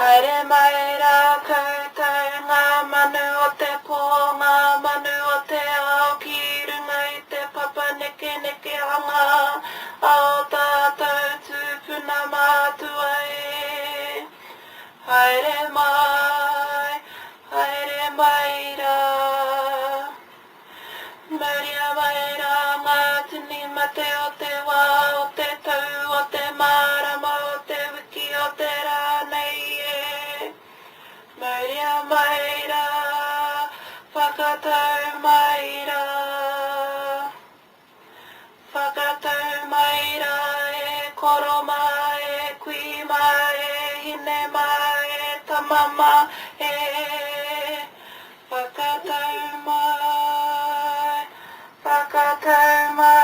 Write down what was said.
Haere mai rā koutou ngā manu o te pō, ngā manu o te ao ki runga i te papa neke neke anga, ao tātou tūpuna mātua e. Haere mai rā. Mauria mai rā ngā tini mate o te wā, o te tau, o te mārama, o te wiki, o te rānei e. Mauria mai rā, whakatau mai rā. Whakatau mai rā e koro mai, e kui mai, e hine mai, e tamama e. Whakatau mai, whakatau mai.